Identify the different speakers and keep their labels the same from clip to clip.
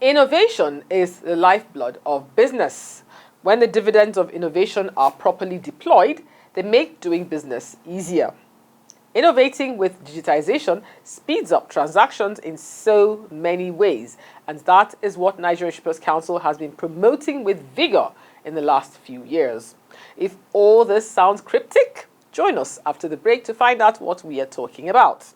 Speaker 1: Innovation is the lifeblood of business. When the dividends of innovation are properly deployed, they make doing business easier. Innovating with digitization speeds up transactions in so many ways, and that is what Nigerian Shippers Council has been promoting with vigor in the last few years. If all this sounds cryptic, join us after the break to find out what we are talking about.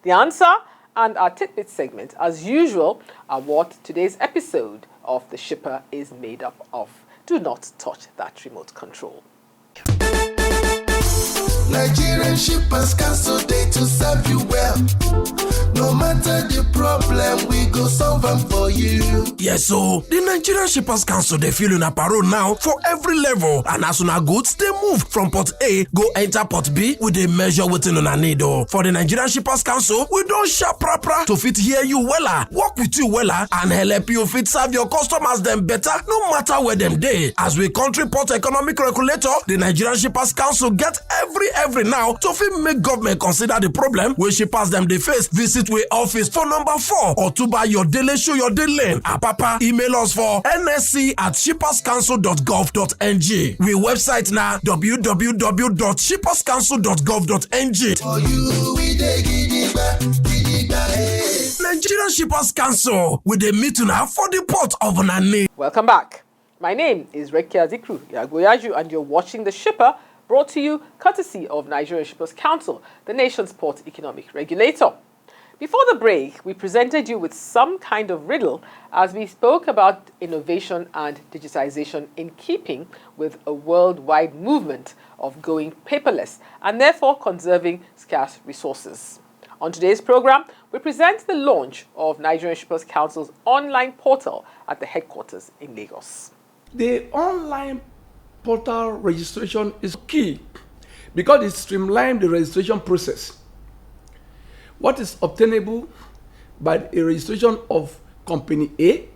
Speaker 1: The answer and our tidbit segment, as usual, are what today's episode of The Shipper is made up of. Do not touch that remote control.
Speaker 2: Nigerian Shippers Council, they to serve you well. No matter the problem, we go solve them for you.
Speaker 3: Yes, so the Nigerian Shippers Council, they feel in a parole now for every level. And as soon as goods, they move from port A, go enter port B with a measure within on a needle. For the Nigerian Shippers Council, we don't sharp proper to fit hear you wella, work with you wella, and help you fit serve your customers them better, no matter where them day. As we country port economic regulator, the Nigerian Shippers Council get every now to fit make government consider the problem where shippers them they face. Visit we office for number 4 or to buy your daily show your daily. Papa, email us for nsc@shipperscouncil.gov.ng. We website now www.shipperscouncil.gov.ng.
Speaker 2: For you, we dey gidigba,
Speaker 3: Nigerian Shippers Council with the meeting now for the port of Nani.
Speaker 1: Welcome back. My name is Rekia Zikru Yagoyaju, and you're watching The Shipper, brought to you courtesy of Nigerian Shippers Council, the nation's port economic regulator. Before the break, we presented you with some kind of riddle as we spoke about innovation and digitization in keeping with a worldwide movement of going paperless and therefore conserving scarce resources. On today's program, we present the launch of Nigerian Shippers Council's online portal at the headquarters in Lagos.
Speaker 4: The online portal registration is key because it streamlines the registration process. What is obtainable by a registration of company A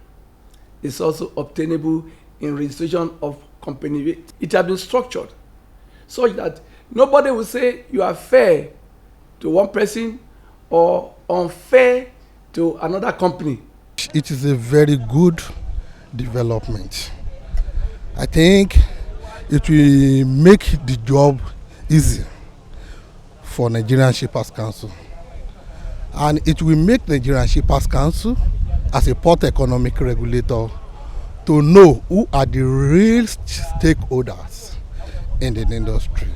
Speaker 4: is also obtainable in registration of company B. It has been structured so that nobody will say you are fair to one person or unfair to another company.
Speaker 5: It is a very good development. I think it will make the job easy for Nigerian Shippers Council. And it will make Nigerian Shippers Council, as a port economic regulator, to know who are the real stakeholders in the industry.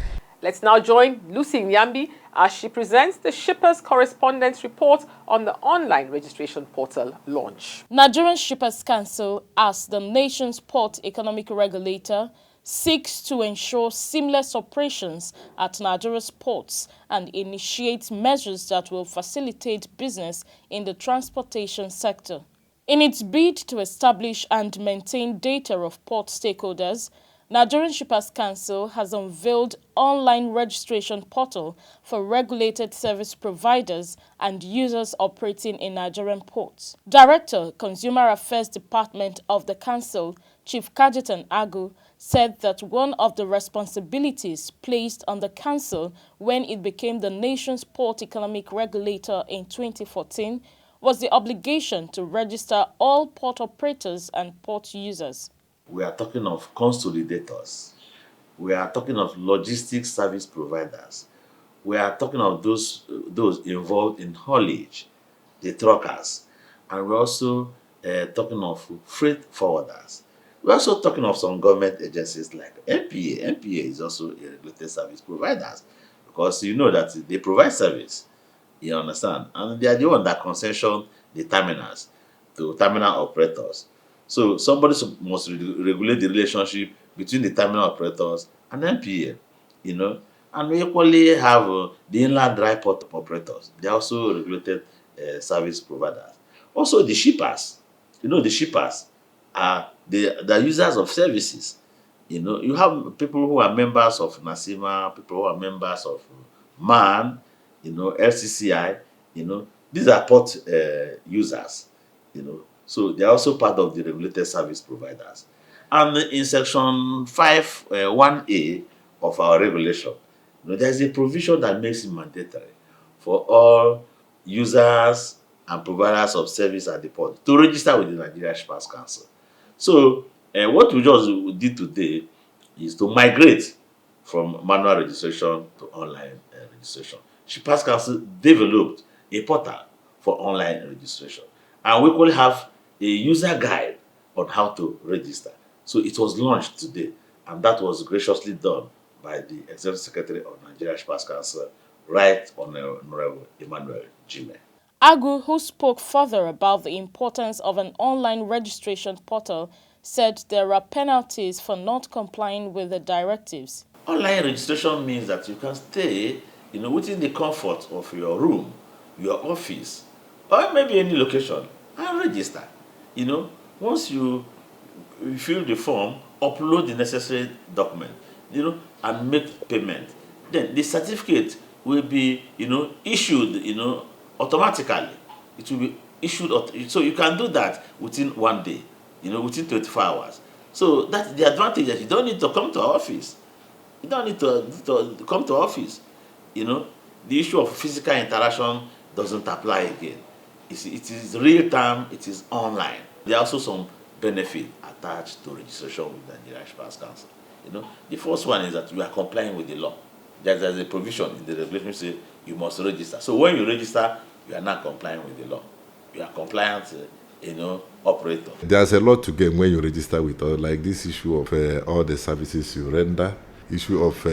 Speaker 1: Let's now join Lucy Nyambi as she presents the Shippers Correspondence Report on the online registration portal launch.
Speaker 6: Nigerian Shippers Council, as the nation's port economic regulator, seeks to ensure seamless operations at Nigeria's ports and initiate measures that will facilitate business in the transportation sector. In its bid to establish and maintain data of port stakeholders, Nigerian Shippers Council has unveiled online registration portal for regulated service providers and users operating in Nigerian ports. Director, Consumer Affairs Department of the Council, Chief Kajetan Agu, said that one of the responsibilities placed on the Council when it became the nation's port economic regulator in 2014 was the obligation to register all port operators and port users.
Speaker 7: We are talking of consolidators. We are talking of logistics service providers. we are talking of those involved in haulage, the truckers, and we're also talking of freight forwarders. We're also talking of some government agencies like NPA. NPA is also a regulated service providers because you know that they provide service. You understand? And they are the one that concession the terminals to terminal operators. So somebody must regulate the relationship between the terminal operators and NPA, you know. And we equally have the inland dry port operators. They are also regulated service providers. Also the shippers, you know, the shippers are the users of services. You know, you have people who are members of NASIMA, people who are members of MAN, you know, FCCI, you know, these are port users, you know, so they are also part of the regulated service providers. And in section 1A of our regulation, you know, there's a provision that makes it mandatory for all users and providers of service at the port to register with the Nigeria Shippers Council. So, what we just did today is to migrate from manual registration to online registration. Shippers Council developed a portal for online registration, and we could have a user guide on how to register. So it was launched today, and that was graciously done by the Executive Secretary of Nigeria Shippers Council, Right Honorable Emmanuel Jime.
Speaker 6: Agu, who spoke further about the importance of an online registration portal, said there are penalties for not complying with the directives.
Speaker 7: Online registration means that you can stay, you know, within the comfort of your room, your office, or maybe any location, and register. You know, once you fill the form, upload the necessary document, you know, and make payment, then the certificate will be, you know, issued, you know, automatically. It will be issued, so you can do that within 1 day, you know, within 24 hours. So that's the advantage, that you don't need to come to our office. You don't need to come to office. You know, the issue of physical interaction doesn't apply again. It is real time, it is online. There are also some benefit attached to registration with the Nigeria Shippers Council. You know, the first one is that you are complying with the law. There's a provision in the regulation say you must register. So when you register, you are not complying with the law. You are compliant, you know, operator.
Speaker 8: There's a lot to gain when you register with us, like this issue of all the services you render, issue of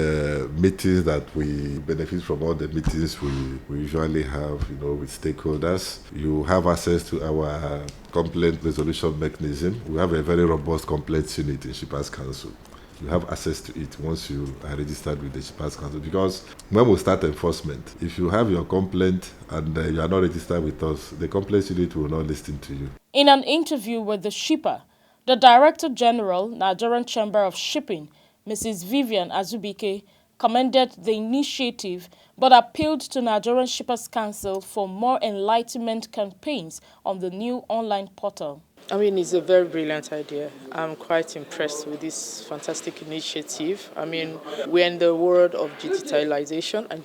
Speaker 8: meetings that we benefit from, all the meetings we usually have, you know, with stakeholders. You have access to our complaint resolution mechanism. We have a very robust complaints unit in Shippers Council. You have access to it once you are registered with the Shippers Council, because when we start enforcement, if you have your complaint and you are not registered with us, the complaints unit will not listen to you.
Speaker 6: In an interview with the shipper, the Director General, Nigerian Chamber of Shipping, Mrs. Vivian Azubike, commended the initiative but appealed to Nigerian Shippers Council for more enlightenment campaigns on the new online portal.
Speaker 9: I mean, it's a very brilliant idea. I'm quite impressed with this fantastic initiative. I mean, we're in the world of digitalization, and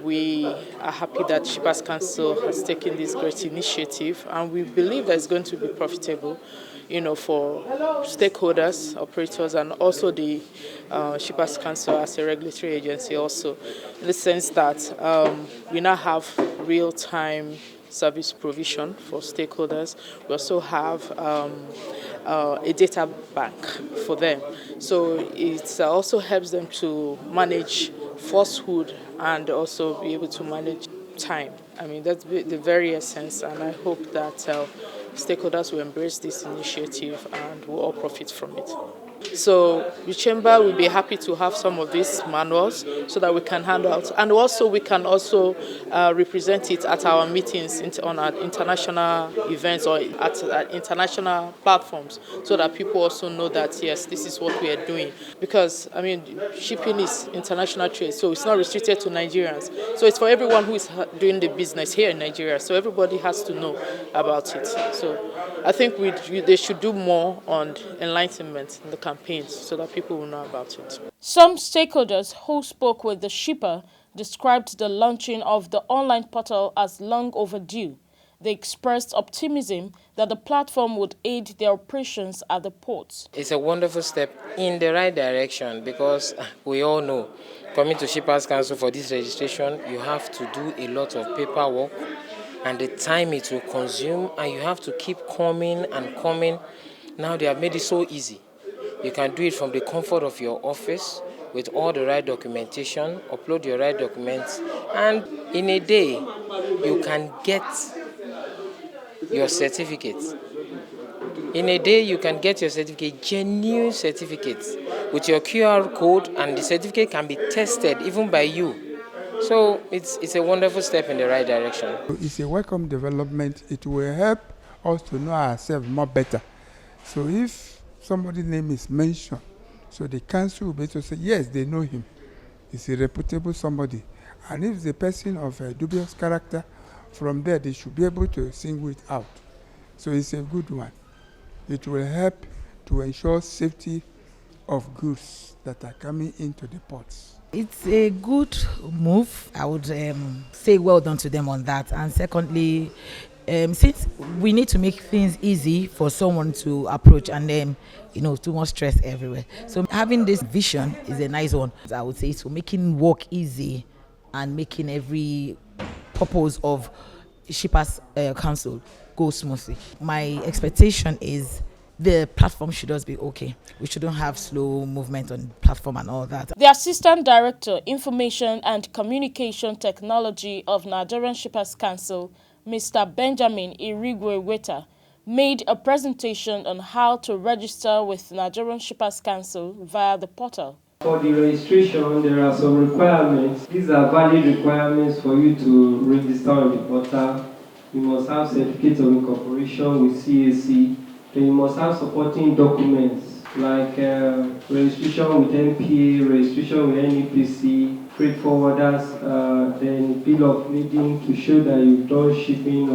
Speaker 9: we are happy that Shippers Council has taken this great initiative, and we believe that it's going to be profitable, you know, for stakeholders, operators, and also the Shippers Council as a regulatory agency also, in the sense that we now have real-time service provision for stakeholders. We also have a data bank for them. So it also helps them to manage falsehood and also be able to manage time. I mean, that's the very essence, and I hope that stakeholders will embrace this initiative and will all profit from it. So the chamber will be happy to have some of these manuals so that we can hand out, and also we can also represent it at our meetings on our international events or at international platforms, so that people also know that yes, this is what we are doing. Because I mean, shipping is international trade, so it's not restricted to Nigerians. So it's for everyone who is doing the business here in Nigeria. So everybody has to know about it. So I think they should do more on enlightenment in the campaigns so that people will know about it.
Speaker 6: Some stakeholders who spoke with the shipper described the launching of the online portal as long overdue. They expressed optimism that the platform would aid their operations at the ports.
Speaker 10: It's a wonderful step in the right direction because we all know, coming to Shippers Council for this registration, you have to do a lot of paperwork and the time it will consume, and you have to keep coming and coming. Now they have made it so easy. You can do it from the comfort of your office with all the right documentation, upload your right documents, and in a day, you can get your certificate. In a day, you can get your certificate, genuine certificates, with your QR code, and the certificate can be tested even by you. So it's a wonderful step in the right direction.
Speaker 11: It's a welcome development. It will help us to know ourselves more better. So if somebody's name is mentioned, so the council will be able to say, yes, they know him. He's a reputable somebody. And if the person of a dubious character, from there they should be able to single it out. So it's a good one. It will help to ensure safety of goods that are coming into the ports.
Speaker 12: It's a good move. I would say well done to them on that. And secondly, since we need to make things easy for someone to approach and then, too much stress everywhere. So having this vision is a nice one. I would say it's making work easy and making every purpose of Shippers Council go smoothly. My expectation is the platform should just be okay. We shouldn't have slow movement on the platform and all that.
Speaker 6: The Assistant Director, Information and Communication Technology of Nigerian Shippers Council, Mr. Benjamin Irigwe-Weta, made a presentation on how to register with Nigerian Shippers Council via the portal.
Speaker 13: For the registration, there are some requirements. These are valid requirements for you to register on the portal. You must have certificate of incorporation with CAC. Then you must have supporting documents like registration with NPA, registration with NEPC, freight forwarders, then bill of lading to show that you've done shipping.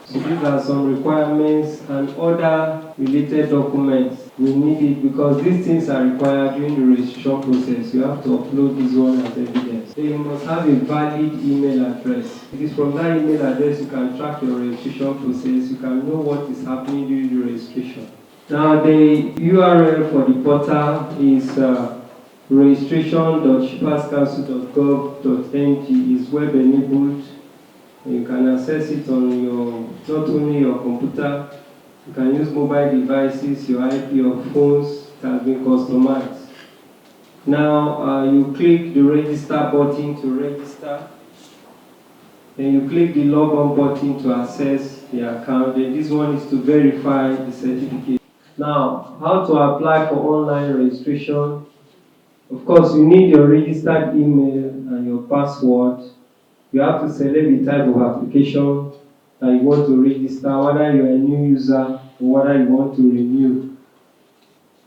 Speaker 13: So these are some requirements and other related documents. We need it because these things are required during the registration process. You have to upload this one as evidence. Then you must have a valid email address. It is from that email address you can track your registration process. You can know what is happening during the registration. Now the URL for the portal is registration.shipperscouncil.gov.ng. is web enabled. You can access it on not only your computer, you can use mobile devices, your IP or phones. It has been customized. Now you click the register button to register. Then you click the log on button to access the account. Then this one is to verify the certificate. Now, how to apply for online registration? Of course, you need your registered email and your password. You have to select the type of application that you want to register, whether you're a new user or whether you want to renew.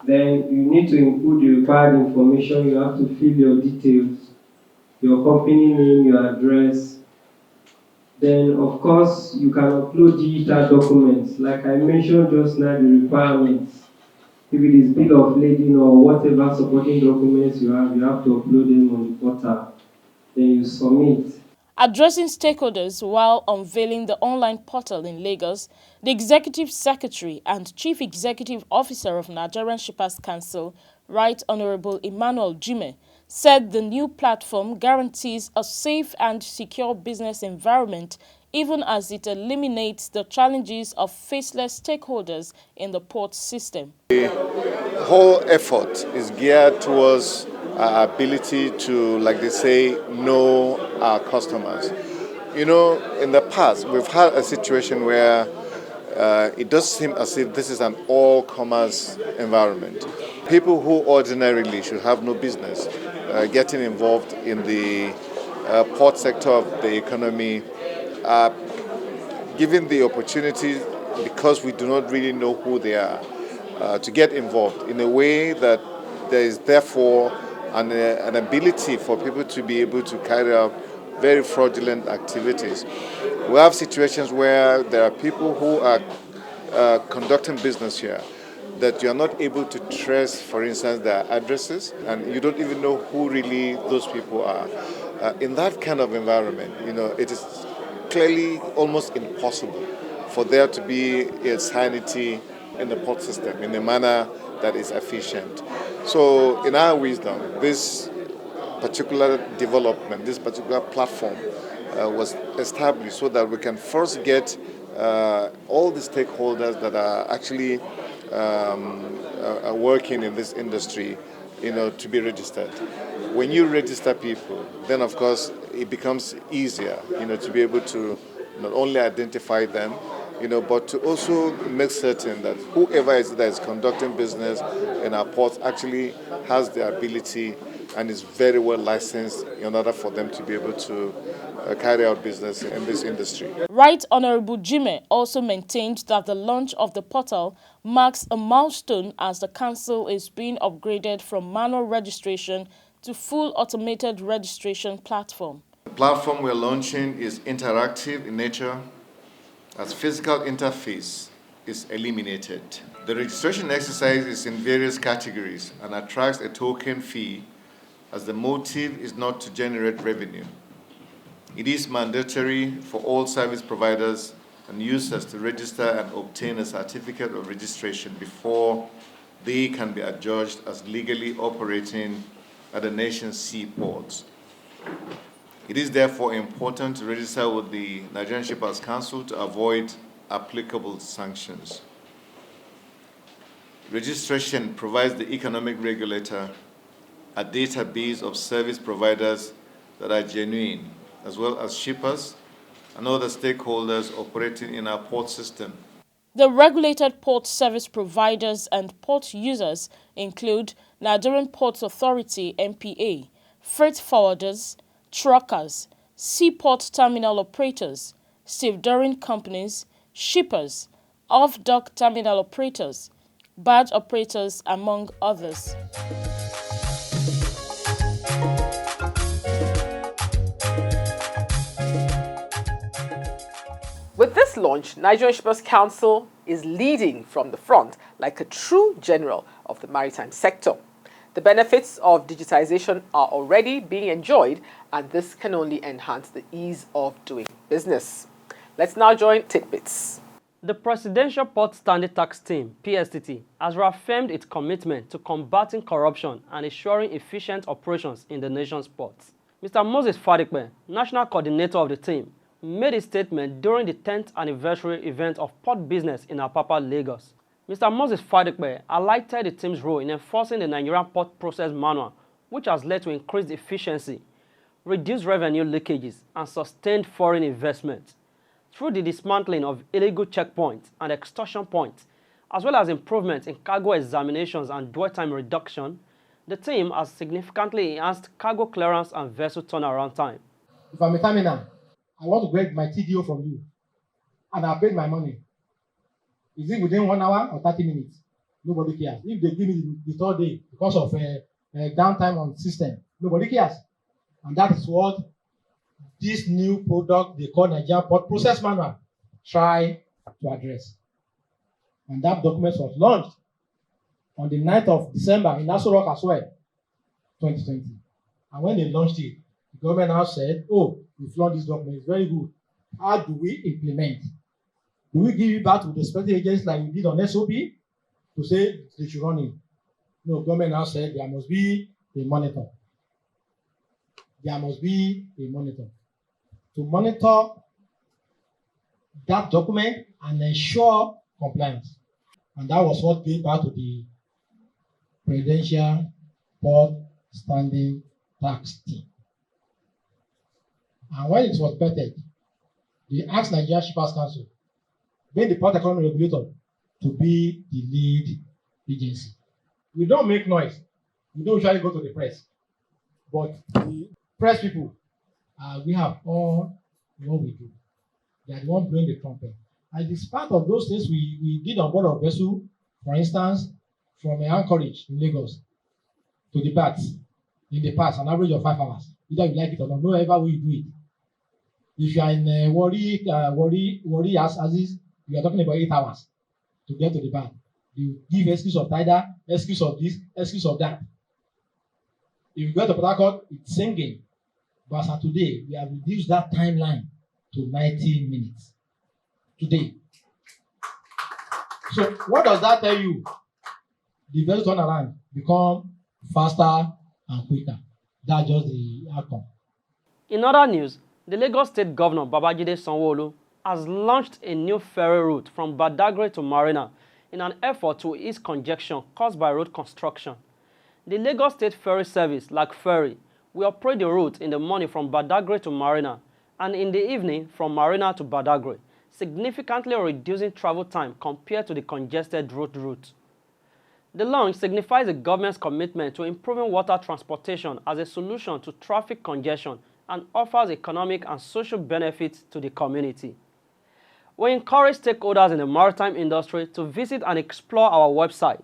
Speaker 13: Then you need to input the required information. You have to fill your details, your company name, your address. Then, of course, you can upload digital documents. Like I mentioned just now, the requirements. If it is bill of lading or whatever supporting documents you have to upload them on the portal. Then you submit.
Speaker 6: Addressing stakeholders while unveiling the online portal in Lagos, the Executive Secretary and Chief Executive Officer of Nigerian Shippers Council, Right Honorable Emmanuel Jime, said the new platform guarantees a safe and secure business environment even as it eliminates the challenges of faceless stakeholders in the port system.
Speaker 14: The whole effort is geared towards our ability to, like they say, know our customers. In the past, we've had a situation where it does seem as if this is an all-commerce environment. People who ordinarily should have no business getting involved in the port sector of the economy are given the opportunity, because we do not really know who they are, to get involved in a way that there is therefore an ability for people to be able to carry out very fraudulent activities. We have situations where there are people who are conducting business here that you are not able to trace, for instance, their addresses, and you don't even know who really those people are. In that kind of environment, it is clearly almost impossible for there to be a sanity in the port system in a manner that is efficient. So in our wisdom, this particular development, this particular platform was established so that we can first get all the stakeholders that are actually working in this industry, to be registered. When you register people, then of course it becomes easier, to be able to not only identify them, but to also make certain that whoever is that is conducting business in our ports actually has the ability and is very well licensed in order for them to be able to carry out business in this industry.
Speaker 6: Right Honorable Jime also maintained that the launch of the portal marks a milestone as the council is being upgraded from manual registration to full automated registration platform.
Speaker 14: The platform we're launching is interactive in nature, as physical interface is eliminated. The registration exercise is in various categories and attracts a token fee, as the motive is not to generate revenue. It is mandatory for all service providers and users to register and obtain a certificate of registration before they can be adjudged as legally operating at the nation's seaports. It is therefore important to register with the Nigerian Shippers Council to avoid applicable sanctions. Registration provides the economic regulator a database of service providers that are genuine, as well as shippers and other stakeholders operating in our port system.
Speaker 6: The regulated port service providers and port users include Nigerian Ports Authority (NPA), freight forwarders, truckers, seaport terminal operators, stevedoring companies, shippers, off-dock terminal operators, barge operators, among others.
Speaker 1: With this launch, Nigerian Shippers Council is leading from the front like a true general of the maritime sector. The benefits of digitization are already being enjoyed, and this can only enhance the ease of doing business. Let's now join Tidbits.
Speaker 15: The Presidential Port Standing Tax Team, PSTT, has reaffirmed its commitment to combating corruption and ensuring efficient operations in the nation's ports. Mr. Moses Fadikbe, National Coordinator of the team, made a statement during the 10th anniversary event of port business in Apapa, Lagos. Mr. Moses Fadikbe highlighted the team's role in enforcing the Nigerian Port Process Manual, which has led to increased efficiency, reduced revenue leakages, and sustained foreign investment. Through the dismantling of illegal checkpoints and extortion points, as well as improvements in cargo examinations and dwell time reduction, the team has significantly enhanced cargo clearance and vessel turnaround time.
Speaker 16: If I'm a terminal, I want to get my TDO from you, and I paid my money. Is it within 1 hour or 30 minutes? Nobody cares. If they give me the third day because of downtime on system, nobody cares. And that is what this new product they call Nigerian Port Process Manual try to address. And that document was launched on the 9th of December in Aso Rock as well, 2020. And when they launched it, the government now said, oh, we've launched this document, it's very good. How do we implement? Do we give it back to the respective agents like we did on SOP to say they should run it? No, government now said there must be a monitor. There must be a monitor to monitor that document and ensure compliance. And that was what gave back to the Presidential Port Standing Tax Team. And when it was vetted, they asked Nigerian Shippers Council, being the port economy regulator, to be the lead agency. We don't make noise. We don't usually go to the press. But the press people, we have all what we do. They are the one blowing the trumpet. And it's part of those things we did on board of vessel, for instance, from Anchorage in Lagos to the Baths in the past, an average of 5 hours. Either you like it or not, wherever we do it. If you are in Warri Aziz, you are talking about 8 hours to get to the Bath. You give excuse of tidal, excuse of this, excuse of that. If you go to Port Harcourt, it's same game. But as of today, we have reduced that timeline to 90 minutes. Today, So what does that tell you? The vessel turnaround become faster and quicker. That's just the outcome.
Speaker 15: In other news, the Lagos State Governor Babajide Sanwo-Olu has launched a new ferry route from Badagry to Marina in an effort to ease congestion caused by road construction. The Lagos State Ferry Service, like ferry, will operate the route in the morning from Badagry to Marina and in the evening from Marina to Badagry, significantly reducing travel time compared to the congested road route. The launch signifies the government's commitment to improving water transportation as a solution to traffic congestion and offers economic and social benefits to the community. We encourage stakeholders in the maritime industry to visit and explore our website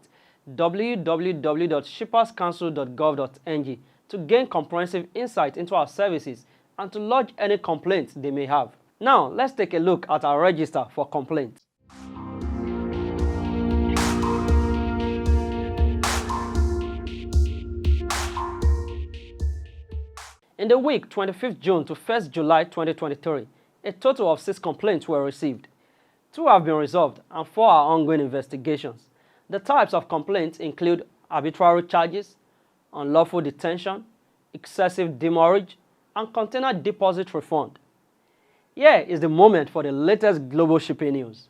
Speaker 15: www.shipperscouncil.gov.ng to gain comprehensive insight into our services and to lodge any complaints they may have. Now, let's take a look at our register for complaints. In the week 25th June to 1st July 2023, a total of 6 complaints were received. 2 have been resolved and 4 are ongoing investigations. The types of complaints include arbitrary charges, unlawful detention, excessive demurrage, and container deposit refund. Here is the moment for the latest global shipping news.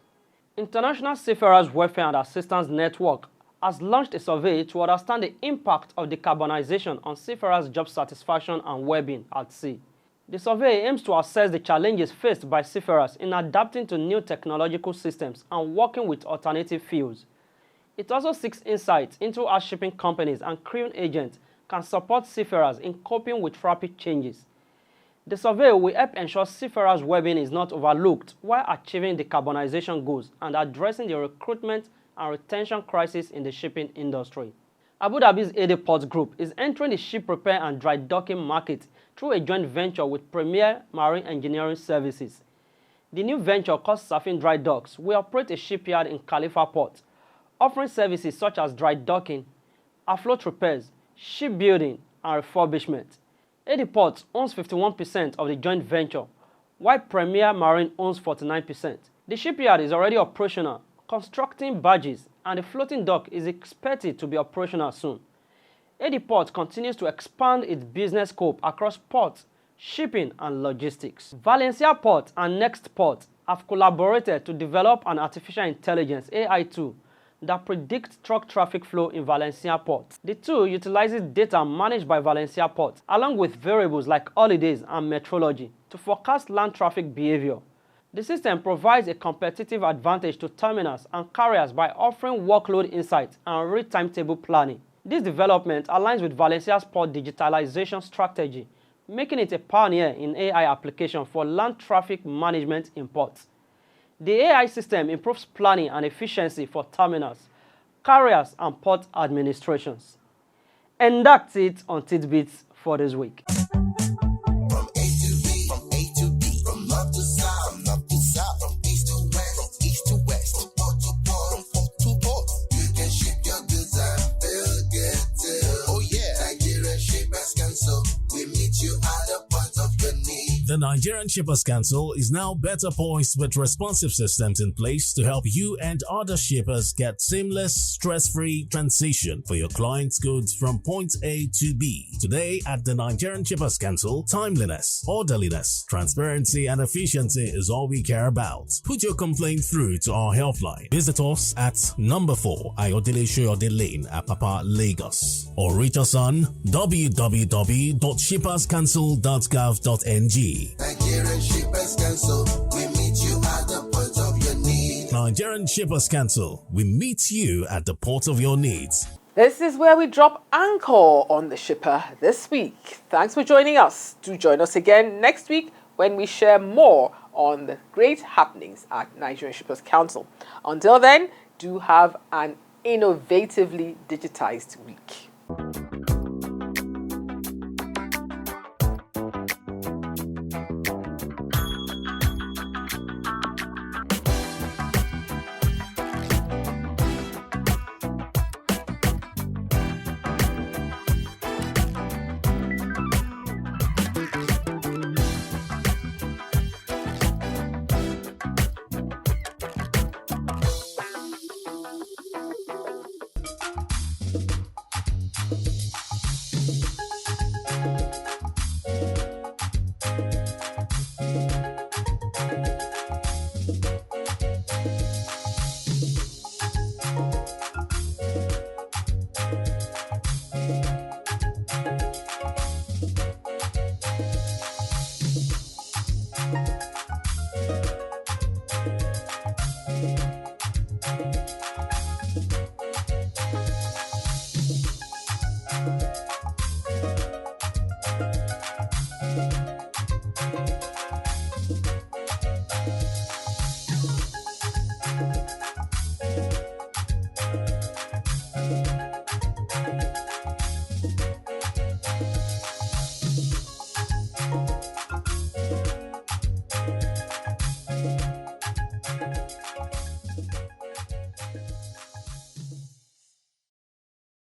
Speaker 15: International Seafarers Welfare and Assistance Network has launched a survey to understand the impact of decarbonization on seafarers' job satisfaction and well-being at sea. The survey aims to assess the challenges faced by seafarers in adapting to new technological systems and working with alternative fuels. It also seeks insights into how shipping companies and crewing agents can support seafarers in coping with rapid changes. The survey will help ensure seafarers' well-being is not overlooked while achieving decarbonization goals and addressing the recruitment and retention crisis in the shipping industry. Abu Dhabi's AD Ports Group is entering the ship repair and dry docking market through a joint venture with Premier Marine Engineering Services. The new venture, called Safin Dry Docks, will operate a shipyard in Khalifa Port, offering services such as dry docking, afloat repairs, shipbuilding, and refurbishment. AD Ports owns 51% of the joint venture, while Premier Marine owns 49%. The shipyard is already operational, constructing barges, and the floating dock is expected to be operational soon. AD Ports continues to expand its business scope across ports, shipping, and logistics. Valencia Port and Next Port have collaborated to develop an artificial intelligence AI tool that predicts truck traffic flow in Valencia Port. The tool utilizes data managed by Valencia Port, along with variables like holidays and meteorology, to forecast land traffic behavior. The system provides a competitive advantage to terminals and carriers by offering workload insights and real timetable planning. This development aligns with Valencia's port digitalization strategy, making it a pioneer in AI application for land traffic management in ports. The AI system improves planning and efficiency for terminals, carriers, and port administrations. And that's it on Tidbits for this week.
Speaker 17: The Nigerian Shippers Council is now better poised with responsive systems in place to help you and other shippers get seamless, stress-free transition for your clients' goods from point A to B. Today at the Nigerian Shippers Council, timeliness, orderliness, transparency, and efficiency is all we care about. Put your complaint through to our helpline. Visit us at number 4 Ayodele Shoyode Lane, Apapa, Lagos, or reach us on www.shipperscouncil.gov.ng.
Speaker 2: Nigerian Shippers Council, we meet you at the point of your need.
Speaker 17: Nigerian Shippers Council, we meet you at the port of your needs.
Speaker 1: This is where we drop anchor on The Shipper this week. Thanks for joining us. Do join us again next week when we share more on the great happenings at Nigerian Shippers Council. Until then, do have an innovatively digitized week.